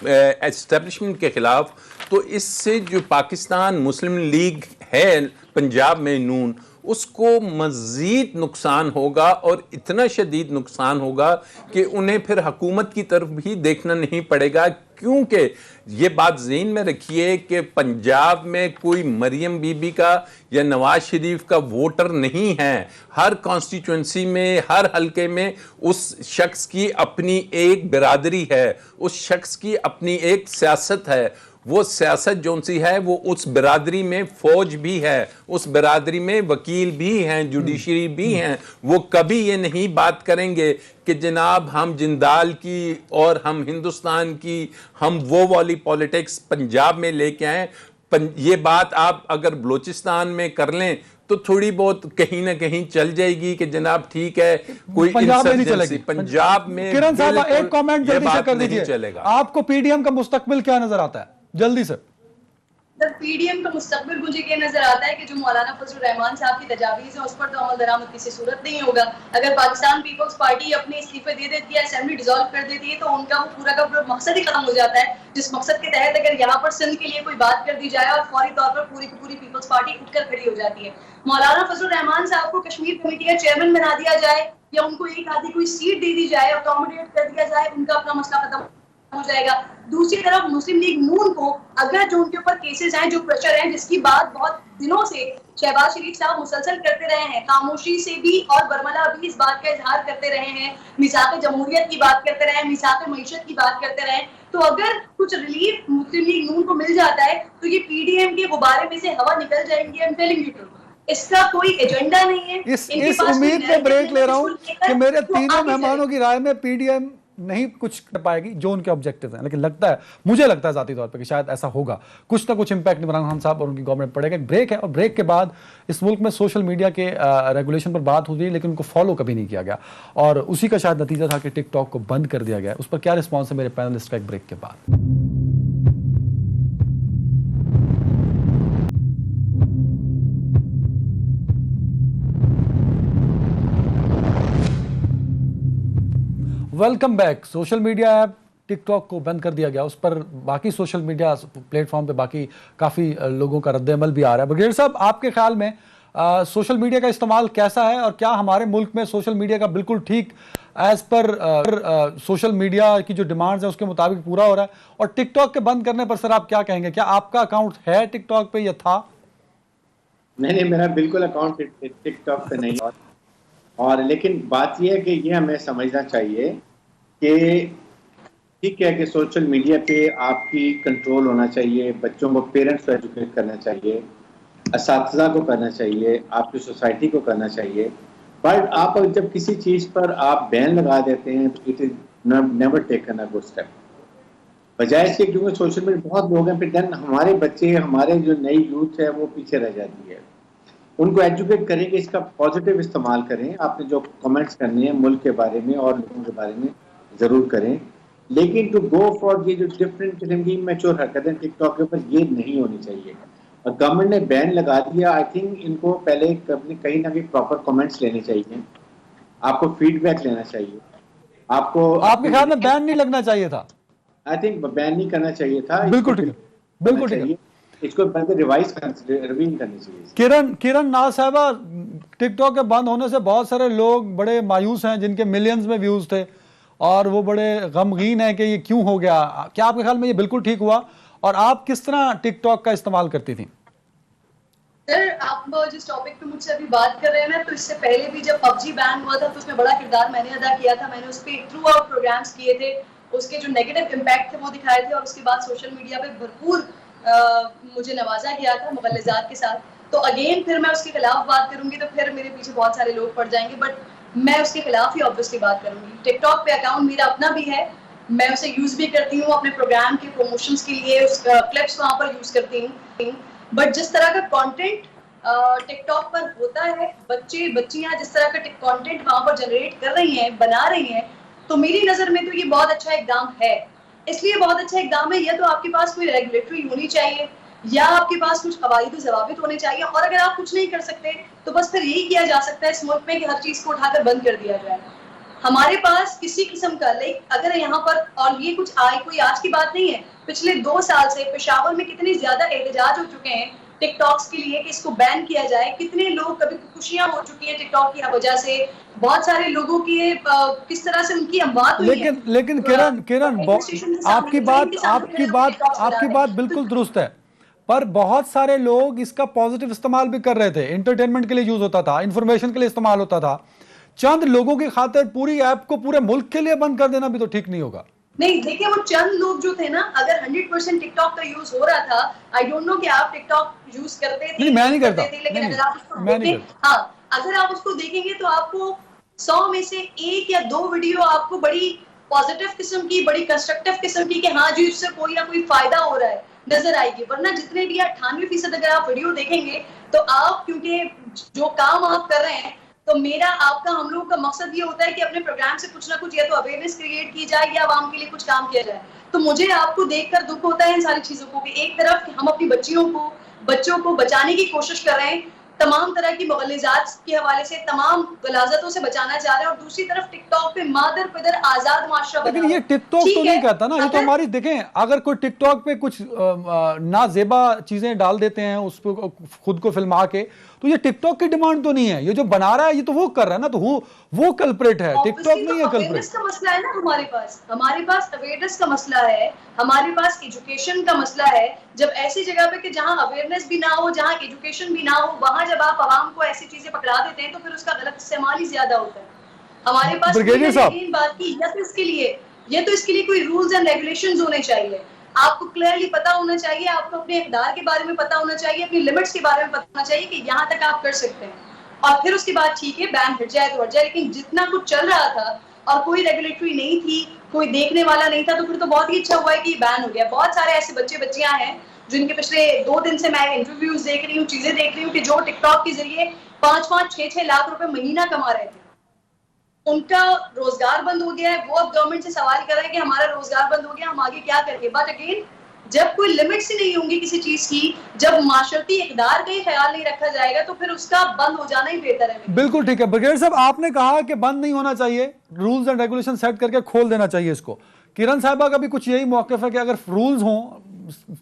Speaker 3: اسٹیبلشمنٹ کے خلاف، تو اس سے جو پاکستان مسلم لیگ ہے پنجاب میں نون، اس کو مزید نقصان ہوگا اور اتنا شدید نقصان ہوگا کہ انہیں پھر حکومت کی طرف بھی دیکھنا نہیں پڑے گا. کیونکہ یہ بات ذہن میں رکھیے کہ پنجاب میں کوئی مریم بی بی کا یا نواز شریف کا ووٹر نہیں ہے. ہر کانسٹیچوئنسی میں، ہر حلقے میں اس شخص کی اپنی ایک برادری ہے، اس شخص کی اپنی ایک سیاست ہے. وہ سیاست جون سی ہے وہ اس برادری میں فوج بھی ہے، اس برادری میں وکیل بھی ہیں، جوڈیشری بھی ہیں. وہ کبھی یہ نہیں بات کریں گے کہ جناب ہم جندال کی اور ہم ہندوستان کی ہم وہ والی پولیٹکس پنجاب میں لے کے آئیں. یہ بات آپ اگر بلوچستان میں کر لیں تو تھوڑی بہت کہیں نہ کہیں چل جائے گی کہ جناب ٹھیک ہے کوئی انسرجنسی. پنجاب میں
Speaker 1: کرن صاحب ایک کامنٹ جلدی سے کر دیجئے،
Speaker 3: چلے گا.
Speaker 1: آپ کو پی ڈی ایم کا مستقبل کیا نظر آتا ہے جلدی سے؟
Speaker 4: پی ڈی ایم کا مستقبل مجھے یہ نظر آتا ہے کہ جو مولانا فضل الرحمان صاحب کی تجاویز ہیں اس پر تو عمل درآمد کسی صورت نہیں ہوگا. اگر پاکستان پیپلز پارٹی اپنے استعفے دے دیتی ہے، اسمبلی ڈیزالو کر دیتی ہے، تو ان کا وہ پورا کا پورا مقصد ہی ختم ہو جاتا ہے، جس مقصد کے تحت اگر یہاں پر سندھ کے لیے کوئی بات کر دی جائے اور فوری طور پر پوری کی پوری پیپلز پارٹی اٹھ کر کھڑی ہو جاتی ہے. مولانا فضل الرحمان صاحب کو کشمیر کمیٹی کا چیئرمین بنا دیا جائے یا ان کو ایک آدھی کوئی سیٹ دے دی جائے، اکوموڈیٹ کر دیا جائے، ان کا اپنا مسئلہ ختم ہو جائے گا. دوسری طرف مسلم لیگ نون کو اگر جو ان کے اوپر کیسز ہیں، جو پریشر ہیں، جس کی بات بہت دنوں سے شہباز شریف صاحب مسلسل کرتے رہے ہیں، خاموشی سے بھی اور برملا بھی اس بات کا اظہار کرتے رہے ہیں، میثاق جمہوریت کی بات کرتے رہے ہیں، میثاق معیشت کی بات کرتے رہے ہیں، تو اگر کچھ ریلیف مسلم لیگ نون کو مل جاتا ہے تو یہ پی ڈی ایم کے غبارے میں سے ہوا نکل جائیں گی. اس کا کوئی ایجنڈا نہیں ہے.
Speaker 1: اس امید پہ بریک لے رہا ہوں کہ میرے تینوں مہمانوں کی رائے میں پی ڈی ایم نہیں کچھ کر پائے گی جو ان کے آبجیکٹیوز ہیں، لیکن لگتا ہے، مجھے لگتا ہے ذاتی طور پہ کہ شاید ایسا ہوگا، کچھ نہ کچھ امپیکٹ عمران خان صاحب اور ان کی گورنمنٹ پڑے گا. ایک بریک ہے اور بریک کے بعد اس ملک میں سوشل میڈیا کے ریگولیشن پر بات ہوتی ہے لیکن ان کو فالو کبھی نہیں کیا گیا اور اسی کا شاید نتیجہ تھا کہ ٹک ٹاک کو بند کر دیا گیا. اس پر کیا رسپانس ہے میرے پینلسٹ کا ایک بریک کے بعد. Welcome back. Social media app TikTok کو بند کر دیا گیا، اس پر باقی سوشل میڈیا پلیٹ فارم پہ باقی کافی لوگوں کا رد عمل بھی آ رہا ہے. بغیر صاحب آپ کے خیال میں سوشل میڈیا کا استعمال کیسا ہے اور کیا ہمارے ملک میں سوشل میڈیا کا بالکل ٹھیک ایز پر سوشل میڈیا کی جو ڈیمانڈز ہیں اس کے مطابق پورا ہو رہا ہے؟ اور ٹک ٹاک کے بند کرنے پر سر آپ کیا کہیں گے؟ کیا آپ کا اکاؤنٹ ہے ٹک ٹاک پہ یا تھا؟
Speaker 2: نہیں، میرا بالکل اکاؤنٹ ٹک ٹاک پہ نہیں، اور لیکن بات یہ ہے کہ یہ ہمیں سمجھنا چاہیے کہ ٹھیک ہے کہ سوشل میڈیا پہ آپ کی کنٹرول ہونا چاہیے، بچوں کو پیرنٹس کو ایجوکیٹ کرنا چاہیے، اساتذہ کو کرنا چاہیے، آپ کی سوسائٹی کو کرنا چاہیے. بٹ آپ جب کسی چیز پر آپ بین لگا دیتے ہیں تو it is never taken a good step. بجائے اس کے کیونکہ سوشل میڈیا بہت لوگ ہیں، پھر دین ہمارے بچے، ہمارے جو نئی یوتھ ہے وہ پیچھے رہ جاتی ہے. ان کو ایجوکیٹ کریں کہ اس کا پازیٹیو استعمال کریں. آپ نے جو کمنٹس کرنے ہیں ملک کے بارے میں اور لوگوں کے بارے میں ضرور کریں، لیکن ٹو گو فار یہ جو ڈفرینٹ قسم کی میچور حرکتیں ٹک ٹاک کے اوپر یہ نہیں ہونی چاہیے. اور گورنمنٹ نے بین لگا دیا، آئی تھنک ان کو پہلے کہیں نہ کہیں پراپر کمنٹس لینے چاہیے، آپ کو فیڈ بیک لینا چاہیے. آپ کے
Speaker 1: خیال میں بین نہیں لگنا چاہیے تھا؟
Speaker 2: آئی تھنک بین نہیں کرنا چاہیے تھا.
Speaker 1: بالکل ٹھیک ہے، بالکل ٹھیک ہے.
Speaker 2: اس کو ریوائز کرنی چاہیے.
Speaker 1: کرن ناز صاحبہ، ٹک ٹاک کے بند ہونے سے بہت سارے لوگ بڑے مایوس ہیں جن کے ملینز میں ویوز تھے اور وہ بڑے غمگین ہیں کہ یہ کیوں ہو گیا. کیا آپ کے خیال میں یہ بالکل ٹھیک ہوا اور آپ کس طرح ٹک ٹاک کا استعمال کرتی تھیں؟
Speaker 4: سر آپ جس ٹاپک پہ مجھ سے ابھی بات کر رہے ہیں نا، تو اس سے پہلے بھی جب PUBG بین ہوا تھا تو اس میں بڑا کردار میں نے ادا کیا تھا. میں نے اس پہ تھرو آؤٹ پروگرامز کیے تھے، اس کے جو نیگیٹو امپیکٹ تھے وہ دکھائے تھے، اور اس کے بعد سوشل میڈیا پہ بھرپور مجھے نوازا گیا تھا مغلظات کے ساتھ. تو اگین پھر میں اس کے خلاف بات کروں گی تو پھر میرے پیچھے بہت سارے لوگ پڑ جائیں گے، بٹ میں اس کے خلاف ہی آبویسلی بات کروں گی. ٹک ٹاک پہ اکاؤنٹ میرا اپنا بھی ہے، میں اسے یوز بھی کرتی ہوں اپنے پروگرام کے پروموشنز کے لیے، اس کلپس وہاں پر یوز کرتی ہوں. بٹ جس طرح کا کانٹینٹ ٹک ٹاک پر ہوتا ہے، بچے بچیاں جس طرح کا کانٹینٹ وہاں پر جنریٹ کر رہی ہیں، بنا رہی ہیں، تو میری نظر میں تو یہ بہت اچھا اقدام ہے. اس لیے بہت اچھا اقدام ہے. یا تو آپ کے پاس کوئی ریگولیٹری ہونی چاہیے، یا آپ کے پاس کچھ قواعد و ضوابط ہونے چاہیے، اور اگر آپ کچھ نہیں کر سکتے تو بس پھر یہی کیا جا سکتا ہے اس ملک میں کہ ہر چیز کو اٹھا کر بند کر دیا جائے. ہمارے پاس کسی قسم کا اگر یہاں پر، اور یہ کچھ کوئی آج کی بات نہیں ہے، پچھلے 2 سال سے پشاور میں کتنے زیادہ احتجاج ہو چکے ہیں ٹک ٹاکس کے لیے کہ اس کو بین کیا جائے. کتنے لوگ کبھی خوشیاں ہو چکی ہیں ٹک ٹاک کی وجہ سے، بہت سارے لوگوں کی کس طرح سے ان کی اموات ہوئی ہے.
Speaker 1: لیکن کرن آپ کی بات بالکل درست ہے، پر بہت سارے لوگ اس کا پازیٹیو استعمال بھی کر رہے تھے. انٹرٹینمنٹ کے لیے یوز ہوتا تھا، انفارمیشن کے لیے استعمال ہوتا تھا. چند لوگوں کی خاطر پوری ایپ کو پورے ملک کے لیے بند کر دینا بھی تو ٹھیک نہیں ہوگا.
Speaker 4: نہیں دیکھیں، وہ چند لوگ جو تھے نا، اگر 100% ٹک ٹاک کا یوز ہو رہا تھا، آئی ڈونٹ نو کہ آپ ٹک ٹاک یوز کرتے تھے،
Speaker 1: میں نہیں کرتا،
Speaker 4: لیکن اگر آپ اس کو دیکھیں، ہاں اگر آپ اس کو دیکھیں گے تو آپ کو 100 میں سے 1 یا 2 ویڈیو آپ کو بڑی پازیٹیو قسم کی، بڑی کنسٹرکٹیو قسم کی کہ ہاں جی اس سے کوئی نہ کوئی فائدہ ہو رہا ہے نظر آئے گی. ورنہ جتنے بھی 98% اگر آپ ویڈیو دیکھیں گے تو آپ، کیونکہ جو کام آپ کر رہے ہیں، تو میرا آپ کا، ہم لوگوں کا مقصد یہ ہوتا ہے کہ اپنے پروگرام سے کچھ نہ کچھ یا تو اویئرنیس کریٹ کی جائے یا عوام کے لیے کچھ کام کیا جائے. تو مجھے آپ کو دیکھ کر دکھ ہوتا ہے ان ساری چیزوں کو کہ ایک طرف ہم اپنی بچوں کو بچانے کی کوشش کر رہے ہیں، تمام طرح کی مغلظات کے حوالے سے، تمام غلاظتوں سے بچانا چاہ رہے ہیں، اور دوسری طرف ٹک ٹاک پہ مادر پدر آزاد معاشرہ بنا.
Speaker 1: لیکن یہ ٹک ٹاک تو نہیں کہتا نا، یہ تو ہماری دیکھیں، اگر کوئی ٹک ٹاک پہ کچھ نازیبا چیزیں ڈال دیتے ہیں اس پہ خود کو فلما کے، تو یہ ٹک ٹاک کی ڈیمانڈ تو نہیں ہے. یہ جو بنا رہا ہے یہ تو وہ کر رہا ہے نا، تو وہ کلپریٹ ہے، ٹک ٹاک نہیں ہے کلپریٹ.
Speaker 4: اویئرنیس کا مسئلہ ہے نا ہمارے پاس اویئرنیس کا مسئلہ ہے، ہمارے پاس ایجوکیشن کا مسئلہ ہے. جب ایسی جگہ پہ کہ جہاں اویئرنیس بھی نہ ہو، جہاں ایجوکیشن بھی نہ ہو، وہاں جب آپ عوام کو ایسی چیزیں پکڑا دیتے ہیں تو پھر اس کا غلط استعمال ہی زیادہ ہوتا ہے. ہمارے پاس بات کی یا تو اس کے لیے کوئی رولز اینڈ ریگولیشنز ہونے چاہیے. آپ کو کلیئرلی پتا ہونا چاہیے، آپ کو اپنے اقدار کے بارے میں پتا ہونا چاہیے، اپنی لمٹس کے بارے میں پتا ہونا چاہیے کہ یہاں تک آپ کر سکتے ہیں، اور پھر اس کے بعد ٹھیک ہے بین ہٹ جائے تو ہٹ جائے. لیکن جتنا کچھ چل رہا تھا اور کوئی ریگولیٹری نہیں تھی، کوئی دیکھنے والا نہیں تھا، تو پھر تو بہت ہی اچھا ہوا ہے کہ یہ بین ہو گیا. بہت سارے ایسے بچیاں ہیں جن کے پچھلے 2 دن سے میں انٹرویوز دیکھ رہی ہوں، چیزیں دیکھ رہی ہوں کہ جو ٹک ٹاک کے ذریعے 5-5, 6-6 لاکھ روپے مہینہ کما رہے تھے. ان کا روزگار بند ہو گیا ہے. وہ اب گورنمنٹ سے سوال کر رہے ہیں کہ ہمارا روزگار بند ہو گیا، ہم آگے کیا کریں گے. بٹ اگین، جب کوئی لمٹس ہی نہیں ہوں گی کسی چیز کی، جب معاشرتی اقدار کا ہی خیال نہیں رکھا جائے گا، تو پھر اس کا بند ہو جانا ہی بہتر ہے.
Speaker 1: بالکل ٹھیک ہے. برگیڈ صاحب، آپ نے کہا کہ بند نہیں ہونا چاہیے، رولز اینڈ ریگولیشن سیٹ کر کے کھول دینا چاہیے اس کو. کرن صاحبہ کا بھی کچھ یہی موقف ہے کہ اگر رولز ہوں،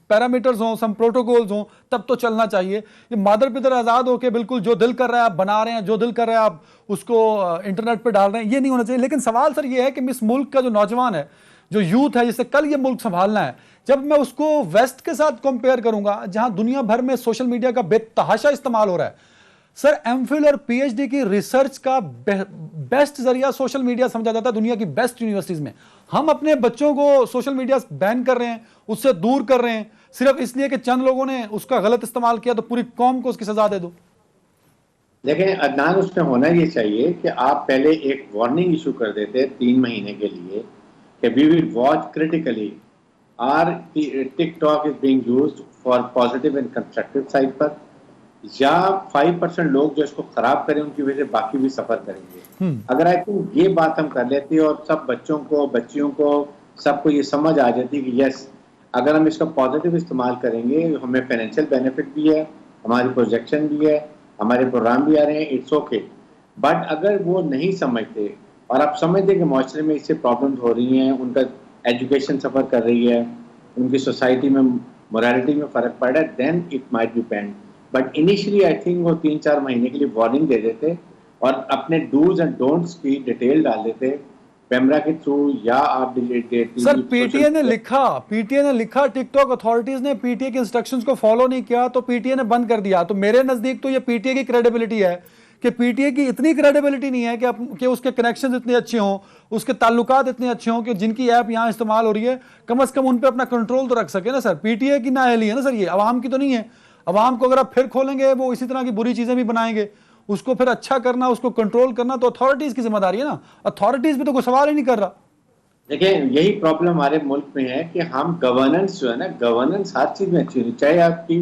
Speaker 1: پیرامیٹرز ہوں، سم پروٹوکولز ہوں، تب تو چلنا چاہیے. یہ مادر پدر آزاد ہو کے بالکل جو دل کر رہا ہے آپ بنا رہے ہیں، جو دل کر رہا ہے آپ اس کو انٹرنیٹ پہ ڈال رہے ہیں، یہ نہیں ہونا چاہیے. لیکن سوال سر یہ ہے کہ اس ملک کا جو نوجوان ہے، جو یوتھ ہے، جسے کل یہ ملک سنبھالنا ہے، جب میں اس کو ویسٹ کے ساتھ کمپیئر کروں گا جہاں دنیا بھر میں سوشل میڈیا کا بے تحاشا استعمال ہو رہا ہے. سر ایم فل اور پی ایچ ڈی کی ریسرچ کا بیسٹ ذریعہ سوشل میڈیا سمجھا جاتا ہے دنیا کی بیسٹ یونیورسٹیز میں. ہم اپنے بچوں کو سوشل میڈیا بین کر رہے ہیں، اس سے دور کر رہے ہیں، صرف اس لیے کہ چند لوگوں نے اس کا غلط استعمال کیا تو پوری قوم کو اس کی سزا دے دو.
Speaker 2: دیکھیں عدنان، اس میں ہونا یہ چاہیے کہ آپ پہلے ایک وارننگ ایشو کر دیتے 3 مہینے کے لیے کہ we will watch critically or TikTok is being used for positive and constructive side پر، یا 5% لوگ جو اس کو خراب کریں ان کی وجہ سے باقی بھی سفر کریں گے. اگر آئی تھنک یہ بات ہم کر لیتے اور سب بچوں کو، بچیوں کو، سب کو یہ سمجھ آ جاتی کہ یس، اگر ہم اس کا پازیٹیو استعمال کریں گے، ہمیں فائنینشیل بینیفٹ بھی ہے، ہماری پروجیکشن بھی ہے، ہمارے پروگرام بھی آ رہے ہیں، اٹس اوکے. بٹ اگر وہ نہیں سمجھتے اور آپ سمجھتے کہ معاشرے میں اس سے پرابلمز ہو رہی ہیں، ان کا ایجوکیشن سفر کر رہی ہے، ان کی سوسائٹی میں مورالٹی میں فرق پڑ رہا ہے، then it might be band. But initially I think وہ 3-4 مہینے کے لیے وارننگ دے دیتے اور اپنے ڈوز اینڈ ڈونٹس کی ڈیٹیل ڈال دیتے پیمرا کے تھرو، یا آپ
Speaker 1: سر پی ٹی اے نے لکھا ٹک ٹاک اتھارٹیز نے پی ٹی اے کے انسٹرکشنز کو فالو نہیں کیا تو پی ٹی اے نے بند کر دیا. تو میرے نزدیک تو یہ پی ٹی اے کی کریڈیبلٹی ہے کہ پی ٹی اے کی اتنی کریڈیبلٹی نہیں ہے کہ اس کے کنیکشنز اتنے اچھے ہوں، اس کے تعلقات اتنے اچھے ہوں کہ جن کی ایپ یہاں استعمال ہو رہی ہے کم از کم ان پہ اپنا کنٹرول تو رکھ سکے نا سر. پی ٹی اے کی نااہلی ہے نا سر، یہ عوام کی تو نہیں ہے. عوام کو اگر آپ پھر کھولیں گے وہ اسی طرح کی بری چیزیں بھی بنائیں گے. اس کو پھر اچھا کرنا، اس کو کنٹرول کرنا تو اتھارٹیز کی ذمہ داری ہے نا. اتھارٹیز بھی تو کوئی سوال ہی نہیں کر رہا.
Speaker 2: دیکھیں یہی پرابلم ہمارے ملک میں ہے کہ ہم گورننس جو ہے نا، گورننس ہر چیز میں اچھی ہونی چاہیے. آپ کی